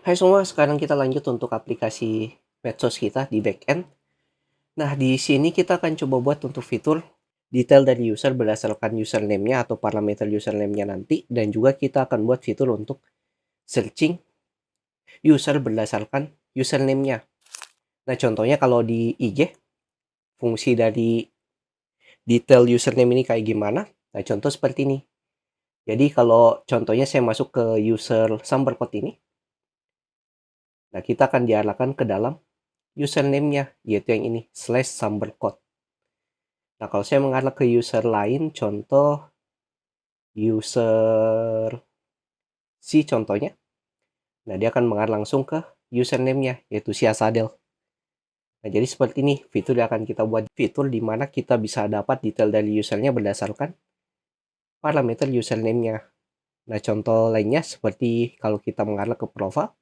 Hai semua, sekarang kita lanjut untuk aplikasi medsos kita di backend. Nah, di sini kita akan coba buat untuk fitur detail dari user berdasarkan username-nya atau parameter username-nya nanti. Dan juga kita akan buat fitur untuk searching user berdasarkan username-nya. Nah, contohnya kalau di IG, fungsi dari detail username ini kayak gimana? Nah, contoh seperti ini. Jadi kalau contohnya saya masuk ke user Samberkot ini, nah kita akan diarahkan ke dalam username-nya, yaitu yang ini, /samberkot. Nah, kalau saya mengarah ke user lain, contoh user C contohnya, nah dia akan mengarah langsung ke username-nya, yaitu Siasadel. Nah, jadi seperti ini fitur yang akan kita buat, fitur di mana kita bisa dapat detail dari usernya berdasarkan parameter username-nya. Nah, contoh lainnya seperti kalau kita mengarah ke profile,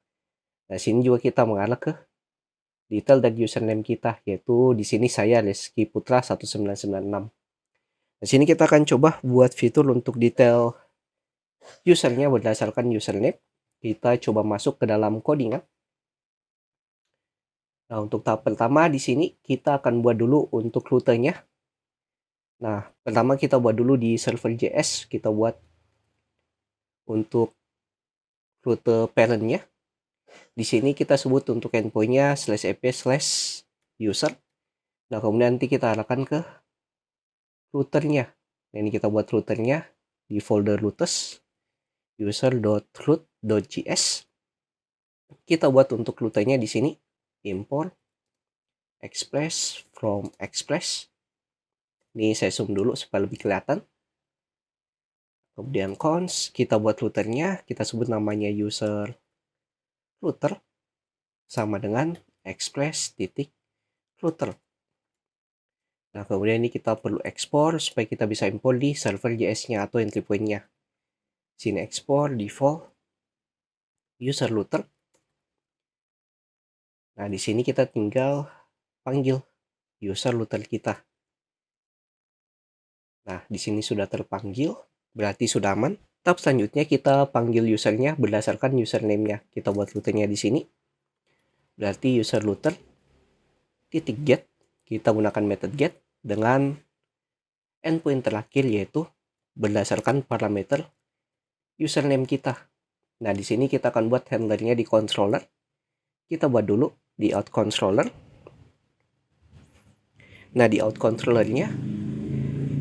nah sini juga kita mengarah ke detail dari username kita, yaitu di sini saya Reski Putra 1996. Di sini kita akan coba buat fitur untuk detail usernya berdasarkan username. Kita coba masuk ke dalam codingan. Nah, untuk tahap pertama di sini kita akan buat dulu untuk rutenya. Nah, pertama kita buat dulu di server JS, kita buat untuk rute parentnya. Di sini kita sebut untuk endpointnya /ep/user. Nah, kemudian nanti kita arahkan ke routernya. Nah, ini kita buat routernya di folder routes user.root.js. Kita buat untuk rutenya di sini import express from express. Ini saya zoom dulu supaya lebih kelihatan. Kemudian cons, kita buat routernya, kita sebut namanya user router sama dengan express.router. Nah, kemudian ini kita perlu ekspor supaya kita bisa import di server JS-nya atau entry point-nya. Sini ekspor default user router. Nah, di sini kita tinggal panggil user router kita. Nah, di sini sudah terpanggil, berarti sudah aman. Tahap selanjutnya kita panggil usernya berdasarkan username-nya. Kita buat routernya di sini. Berarti user router titik get. Kita gunakan method get dengan endpoint terakhir, yaitu berdasarkan parameter username kita. Nah, di sini kita akan buat handlernya di controller. Kita buat dulu di out controller. Nah, di out controllernya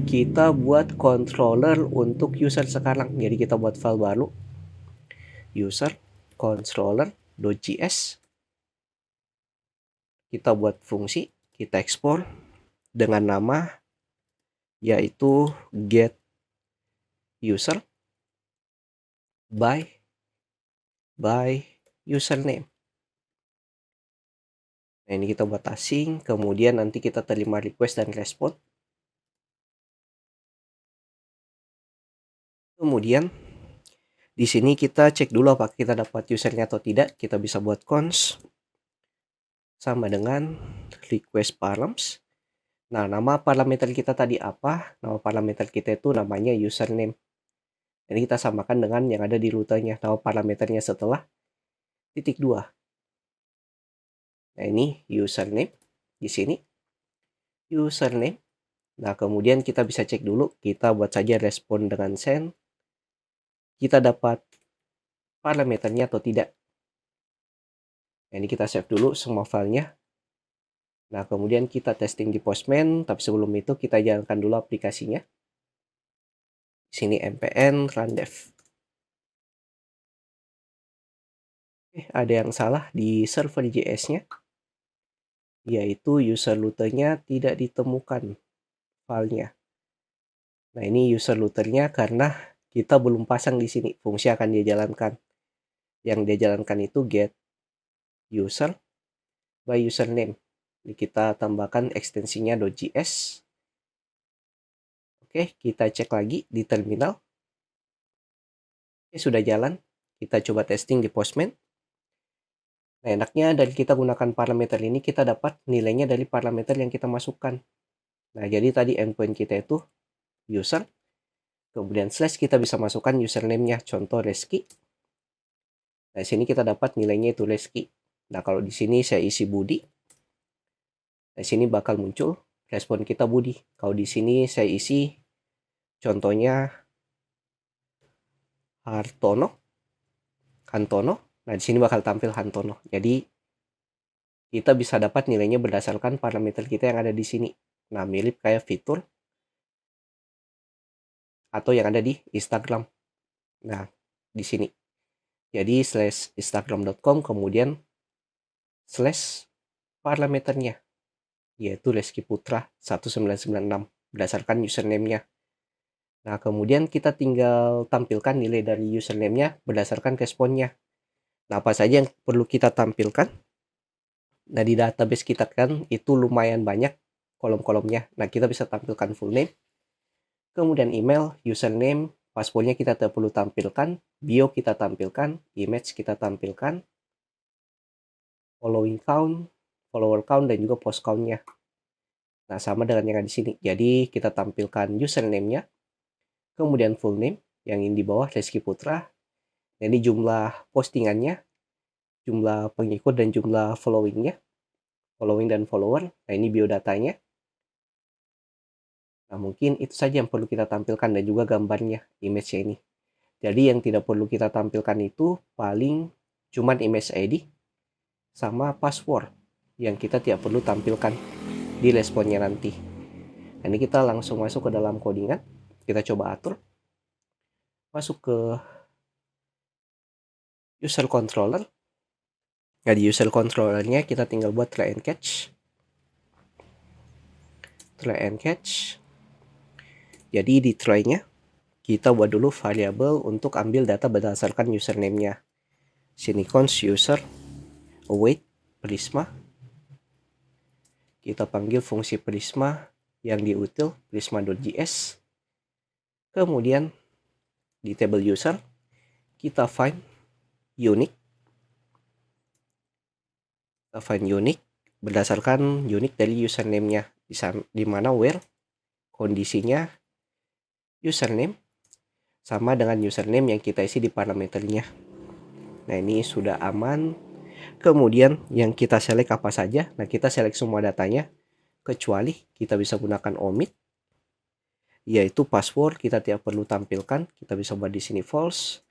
kita buat controller untuk user sekarang. Jadi kita buat file baru, user controller.js. Kita buat fungsi, kita ekspor dengan nama yaitu get user by username. Nah, ini kita buat asing, kemudian nanti kita terima request dan respon. Kemudian di sini kita cek dulu apakah kita dapat usernya atau tidak. Kita bisa buat cons sama dengan request params. Nah, nama parameter kita tadi apa? Nama parameter kita itu namanya username. Ini kita samakan dengan yang ada di rutenya. Nama parameternya setelah titik 2. Nah, ini username di sini. Username. Nah, kemudian kita bisa cek dulu. Kita buat saja respon dengan send. Kita dapat parameternya atau tidak. Nah, ini kita save dulu semua filenya. Nah, kemudian kita testing di Postman. Tapi sebelum itu kita jalankan dulu aplikasinya. Di sini npm run dev. Ada yang salah di server JS-nya, yaitu user routernya tidak ditemukan filenya. Nah, ini user routernya karena kita belum pasang di sini. Fungsi akan dia jalankan. Yang dia jalankan itu get user by username. Ini kita tambahkan ekstensinya .js. Oke, kita cek lagi di terminal. Oke, sudah jalan. Kita coba testing di Postman. Nah, enaknya dari kita gunakan parameter ini, kita dapat nilainya dari parameter yang kita masukkan. Nah, jadi tadi endpoint kita itu user, kemudian slash kita bisa masukkan username-nya, contoh Reski. Nah, di sini kita dapat nilainya itu Reski. Nah, kalau di sini saya isi Budi, di sini bakal muncul respon kita Budi. Kalau di sini saya isi contohnya Hantono. Nah, di sini bakal tampil Hantono. Jadi kita bisa dapat nilainya berdasarkan parameter kita yang ada di sini. Nah, mirip kayak fitur atau yang ada di Instagram. Nah, di sini. Jadi /instagram.com kemudian /parameternya yaitu Reski Putra 1996 berdasarkan username-nya. Nah, kemudian kita tinggal tampilkan nilai dari username-nya berdasarkan responnya. Nah, apa saja yang perlu kita tampilkan? Nah, di database kita kan itu lumayan banyak kolom-kolomnya. Nah, kita bisa tampilkan full name, kemudian email, username, passwordnya kita tidak perlu tampilkan, bio kita tampilkan, image kita tampilkan, following count, follower count, dan juga post count-nya. Nah, sama dengan yang ada di sini. Jadi, kita tampilkan username-nya, kemudian full name, yang ini di bawah, Reski Putra. Ini jumlah postingannya, jumlah pengikut, dan jumlah following-nya. Following dan follower. Nah, ini biodatanya. Nah, mungkin itu saja yang perlu kita tampilkan dan juga gambarnya, image-nya ini. Jadi, yang tidak perlu kita tampilkan itu paling cuman image ID sama password yang kita tidak perlu tampilkan di responnya nanti. Nah, ini kita langsung masuk ke dalam codingan. Kita coba atur. Masuk ke user controller. Nah, di user controllernya kita tinggal buat try and catch. Try and catch. Jadi di try-nya kita buat dulu variabel untuk ambil data berdasarkan username-nya. Sini const user await Prisma. Kita panggil fungsi Prisma yang diutil prisma.js. Kemudian di table user kita find unique. Kita find unique berdasarkan unique dari username-nya, di mana where kondisinya username sama dengan username yang kita isi di parameternya. Nah, ini sudah aman. Kemudian yang kita select apa saja? Nah, kita select semua datanya kecuali kita bisa gunakan omit, yaitu password kita tidak perlu tampilkan. Kita bisa buat di sini false,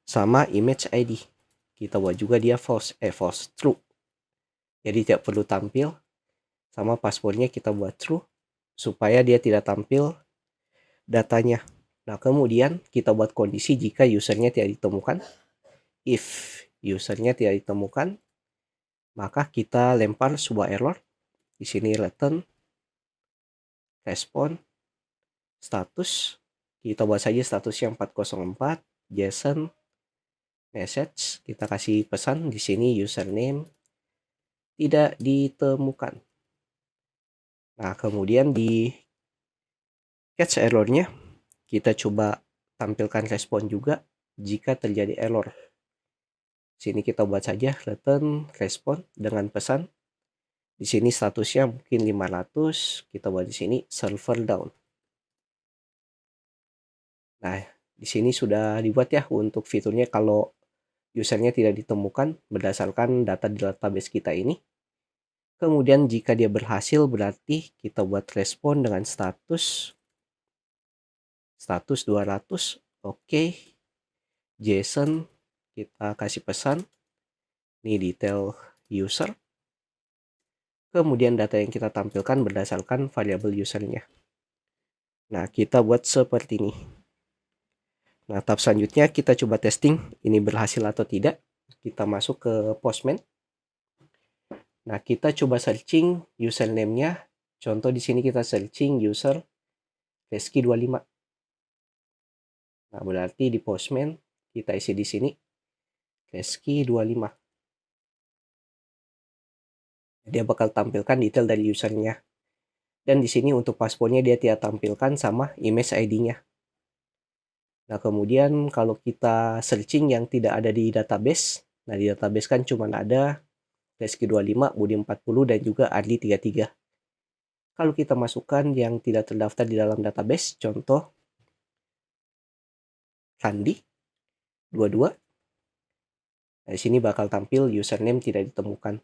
sama image ID kita buat juga dia false true. Jadi tidak perlu tampil, sama passwordnya kita buat true supaya dia tidak tampil datanya. Nah, kemudian kita buat kondisi jika usernya tidak ditemukan. If usernya tidak ditemukan, maka kita lempar sebuah error. Di sini return respon status. Kita buat saja statusnya 404 JSON message. Kita kasih pesan di sini username tidak ditemukan. Nah, kemudian di catch errornya kita coba tampilkan respon juga jika terjadi error. Sini kita buat saja return respon dengan pesan. Di sini statusnya mungkin 500, kita buat di sini server down. Nah, di sini sudah dibuat ya untuk fiturnya kalau usernya tidak ditemukan berdasarkan data di database kita ini. Kemudian jika dia berhasil berarti kita buat respon dengan status 200, oke. JSON kita kasih pesan. Ini detail user. Kemudian data yang kita tampilkan berdasarkan variabel usernya. Nah, kita buat seperti ini. Nah, tahap selanjutnya kita coba testing ini berhasil atau tidak. Kita masuk ke Postman. Nah, kita coba searching username-nya. Contoh di sini kita searching user Reski25. Nah, berarti di Postman kita isi di sini Reski25. Dia bakal tampilkan detail dari usernya. Dan di sini untuk passwordnya dia tidak tampilkan sama image ID-nya. Nah, kemudian kalau kita searching yang tidak ada di database. Nah, di database kan cuma ada Reski25, Budi 40, dan juga Adli 33. Kalau kita masukkan yang tidak terdaftar di dalam database, contoh Randi 22. Nah, di sini bakal tampil username tidak ditemukan.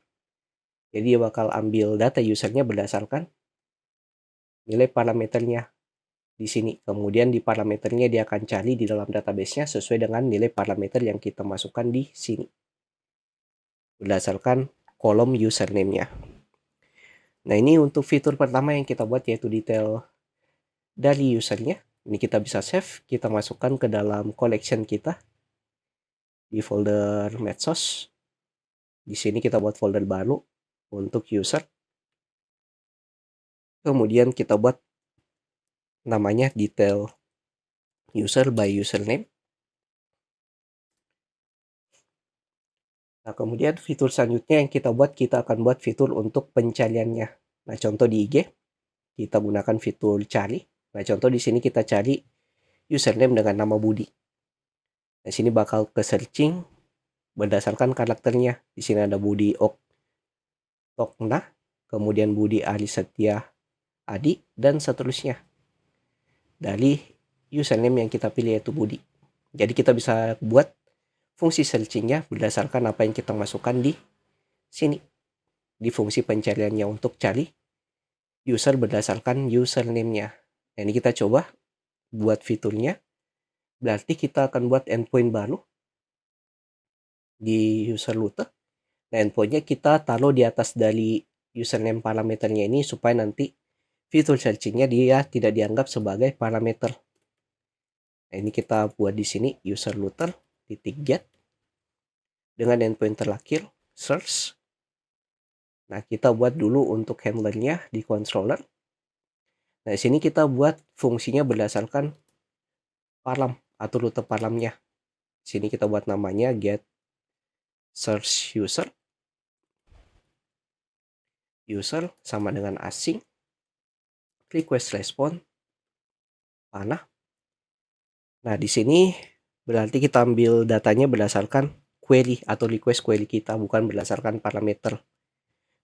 Jadi dia bakal ambil data usernya berdasarkan nilai parameternya di sini. Kemudian di parameternya dia akan cari di dalam database-nya sesuai dengan nilai parameter yang kita masukkan di sini. Berdasarkan kolom username-nya. Nah, ini untuk fitur pertama yang kita buat, yaitu detail dari usernya. Ini kita bisa save, kita masukkan ke dalam collection kita di folder medsos. Di sini kita buat folder baru untuk user. Kemudian kita buat namanya detail user by username. Nah, kemudian fitur selanjutnya yang kita buat, kita akan buat fitur untuk pencariannya. Nah, contoh di IG, kita gunakan fitur cari. Nah, contoh di sini kita cari username dengan nama Budi. Nah, sini bakal ke searching berdasarkan karakternya. Di sini ada Budi Oktokna, kemudian Budi Ari Setia Adi, dan seterusnya. Dari username yang kita pilih yaitu Budi. Jadi kita bisa buat fungsi searchingnya berdasarkan apa yang kita masukkan di sini. Di fungsi pencariannya untuk cari user berdasarkan username-nya. Nah, ini kita coba buat fiturnya. Berarti kita akan buat endpoint baru di user router. Nah, endpointnya kita taruh di atas dari username parameternya ini supaya nanti fitur searchingnya dia tidak dianggap sebagai parameter. Nah, ini kita buat di sini user router .get dengan endpoint terakhir search. Nah, kita buat dulu untuk handlernya di controller. Nah, di sini kita buat fungsinya berdasarkan param atau rute paramnya. Di sini kita buat namanya get search user. User sama dengan asing. Request response panah. Nah, di sini berarti kita ambil datanya berdasarkan query atau request query kita, bukan berdasarkan parameter.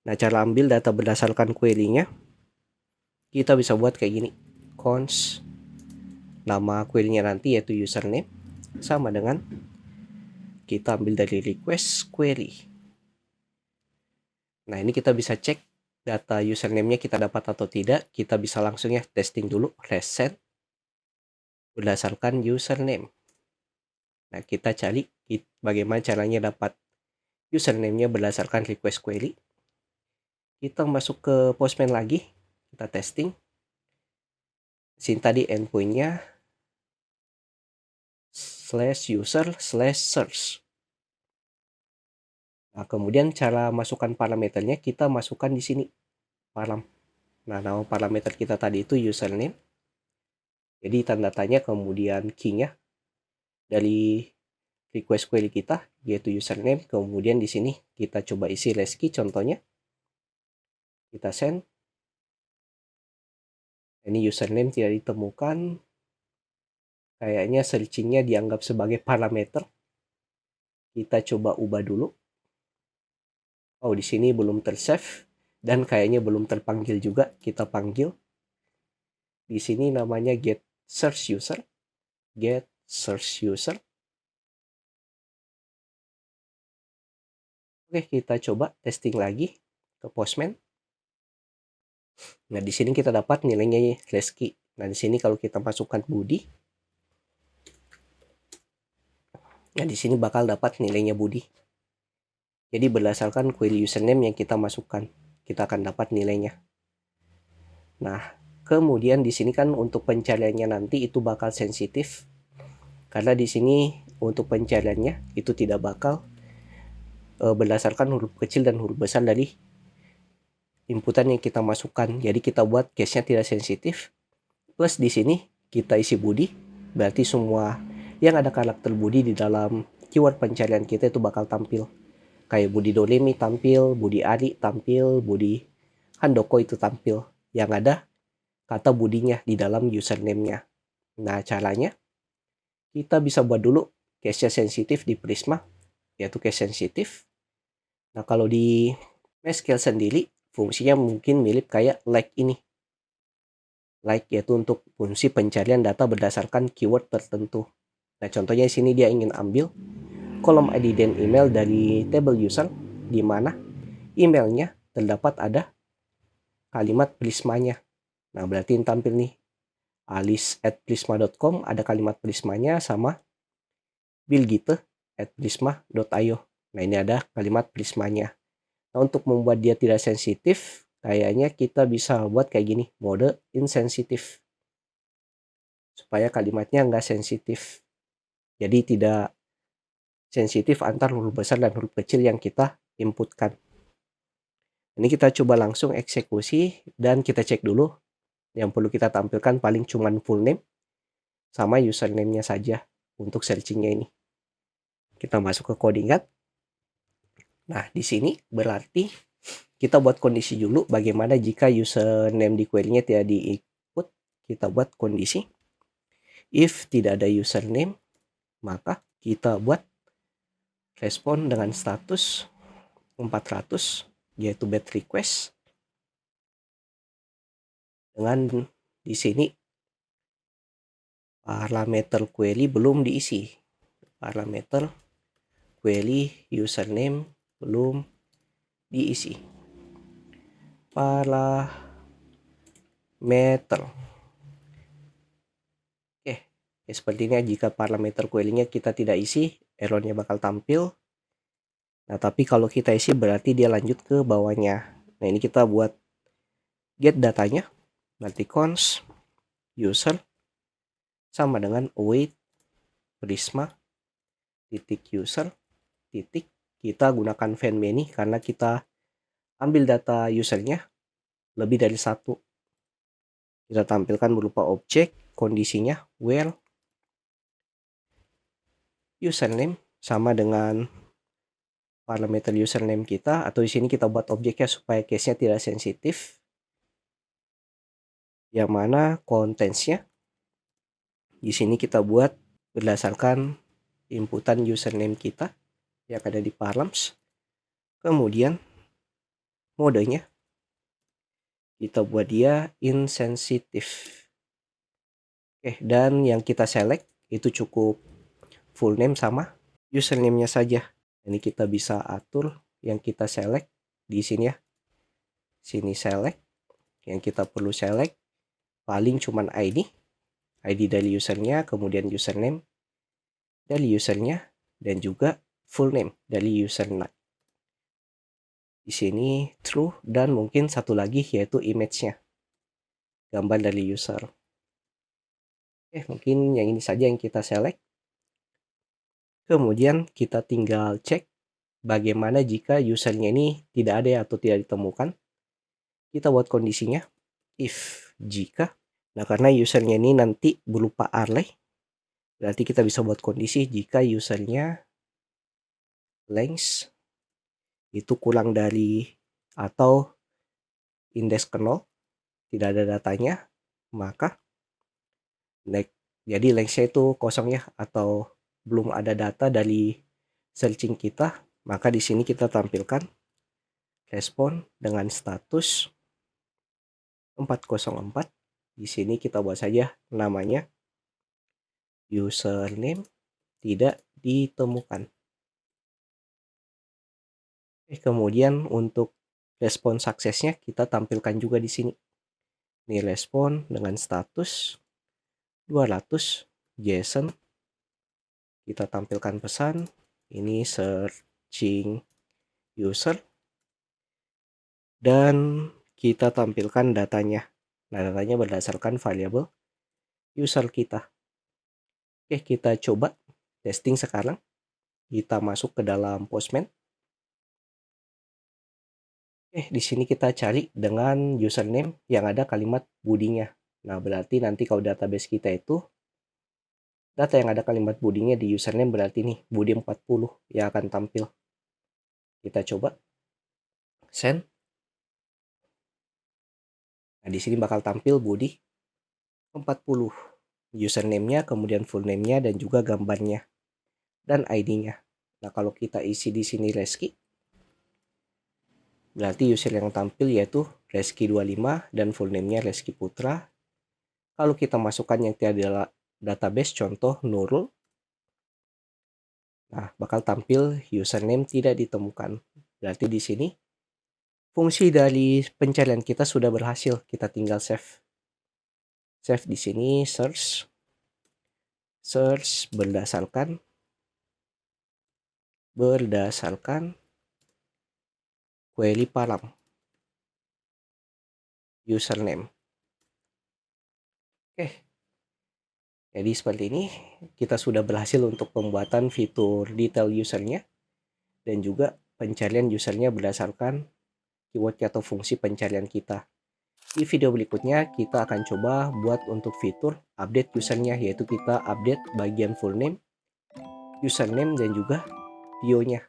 Nah, cara ambil data berdasarkan query-nya, kita bisa buat kayak gini. Const nama query-nya nanti yaitu username sama dengan kita ambil dari request query. Nah, ini kita bisa cek data username-nya kita dapat atau tidak. Kita bisa langsung ya testing dulu, resend berdasarkan username. Nah, kita cari bagaimana caranya dapat username-nya berdasarkan request query. Kita masuk ke Postman lagi, kita testing. Sini tadi endpoint-nya /user/search. Nah, kemudian cara masukkan parameternya kita masukkan di sini param. Nah, nama parameter kita tadi itu username. Jadi tanda tanya kemudian key-nya dari request query kita yaitu username. Kemudian di sini kita coba isi last key contohnya. Kita send. Ini username tidak ditemukan. Kayaknya searchingnya dianggap sebagai parameter. Kita coba ubah dulu. Oh, di sini belum tersave dan kayaknya belum terpanggil juga. Kita panggil. Di sini namanya get search user. Get search user. Oke, kita coba testing lagi ke Postman. Nah, di sini kita dapat nilainya Reski. Nah, di sini kalau kita masukkan Budi. Nah, di sini bakal dapat nilainya Budi. Jadi berdasarkan query username yang kita masukkan, kita akan dapat nilainya. Nah, kemudian di sini kan untuk pencariannya nanti itu bakal sensitif. Karena di sini untuk pencariannya itu tidak bakal berdasarkan huruf kecil dan huruf besar dari inputan yang kita masukkan. Jadi kita buat case-nya tidak sensitif. Plus di sini kita isi Budi, berarti semua yang ada karakter Budi di dalam keyword pencarian kita itu bakal tampil. Kayak Budi Dolemi tampil, Budi Ari tampil, Budi Handoko itu tampil. Yang ada kata Budinya di dalam username-nya. Nah, caranya kita bisa buat dulu case-nya sensitif di Prisma, yaitu case sensitif. Nah, kalau di MySQL sendiri fungsinya mungkin mirip kayak like ini. Like yaitu untuk fungsi pencarian data berdasarkan keyword tertentu. Nah, contohnya di sini dia ingin ambil kolom ID dan email dari table user, di mana emailnya terdapat ada kalimat Prismanya. Nah, berarti ini tampil nih, alice@prisma.com ada kalimat Prismanya, sama bilgite@prisma.io. Nah, ini ada kalimat Prismanya. Nah, untuk membuat dia tidak sensitif, kayaknya kita bisa buat kayak gini, mode insensitif, supaya kalimatnya nggak sensitif. Jadi tidak sensitif antar huruf besar dan huruf kecil yang kita inputkan. Ini kita coba langsung eksekusi dan kita cek dulu. Yang perlu kita tampilkan paling cuman full name sama username-nya saja untuk searching-nya ini. Kita masuk ke coding kan. Nah, di sini berarti kita buat kondisi dulu bagaimana jika username di query-nya tidak diikut. Kita buat kondisi if tidak ada username, maka kita buat respon dengan status 400 yaitu bad request, dengan di sini parameter query belum diisi. Parameter query username belum diisi. Parameter. Oke, sepertinya jika parameter query-nya kita tidak isi, errornya bakal tampil. Nah, tapi kalau kita isi berarti dia lanjut ke bawahnya. Nah, ini kita buat get datanya, nanti const user sama dengan await prisma titik user titik, kita gunakan find many karena kita ambil data usernya lebih dari satu. Kita tampilkan berupa objek, kondisinya where username sama dengan parameter username kita, atau di sini kita buat objeknya supaya case-nya tidak sensitif, yang mana contents-nya di sini kita buat berdasarkan inputan username kita yang ada di params. Kemudian modenya kita buat dia insensitif. Oke, dan yang kita select itu cukup full name sama username-nya saja. Ini kita bisa atur yang kita select di sini ya. Sini select. Yang kita perlu select paling cuman ID dari usernya, kemudian username dari usernya, dan juga full name dari username. Di sini true, dan mungkin satu lagi yaitu image-nya, gambar dari user. Oke, mungkin yang ini saja yang kita select. Kemudian kita tinggal cek bagaimana jika usernya ini tidak ada atau tidak ditemukan. Kita buat kondisinya if jika. Nah, karena usernya ini nanti berupa array, berarti kita bisa buat kondisi jika usernya length itu kurang dari atau indeks ke 0, tidak ada datanya, maka jadi length-nya itu kosong ya, atau belum ada data dari searching kita, maka di sini kita tampilkan respon dengan status 404. Di sini kita buat saja namanya username tidak ditemukan. Kemudian untuk respon suksesnya kita tampilkan juga di sini. Ini respon dengan status 200 JSON. Kita tampilkan pesan ini searching user, dan kita tampilkan datanya. Nah, datanya berdasarkan variabel user kita. Oke, kita coba testing sekarang. Kita masuk ke dalam Postman. Di sini kita cari dengan username yang ada kalimat bodinya. Nah, berarti nanti kalau database kita itu data yang ada kalimat bodinya di username, berarti nih body 40 yang akan tampil. Kita coba send. Nah, di sini bakal tampil body 40, username-nya, kemudian full name-nya, dan juga gambarnya dan ID-nya. Nah, kalau kita isi di sini Reski, berarti user yang tampil yaitu Reski25 dan full name-nya Reski Putra. Kalau kita masukkan yang tidak ada database, contoh Nurul. Nah, bakal tampil username tidak ditemukan. Berarti di sini fungsi dari pencarian kita sudah berhasil. Kita tinggal save. Save di sini, search berdasarkan query param username. Oke. Jadi seperti ini kita sudah berhasil untuk pembuatan fitur detail usernya dan juga pencarian usernya berdasarkan keyword atau fungsi pencarian kita. Di video berikutnya kita akan coba buat untuk fitur update usernya, yaitu kita update bagian full name, username, dan juga bio-nya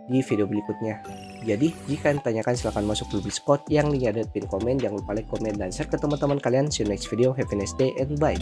di video berikutnya. Jadi jika ditanyakan silahkan masuk dulu Discord yang linknya ada di pin komen. Jangan lupa like, komen, dan share ke teman-teman kalian. See you next video. Have a nice day and bye.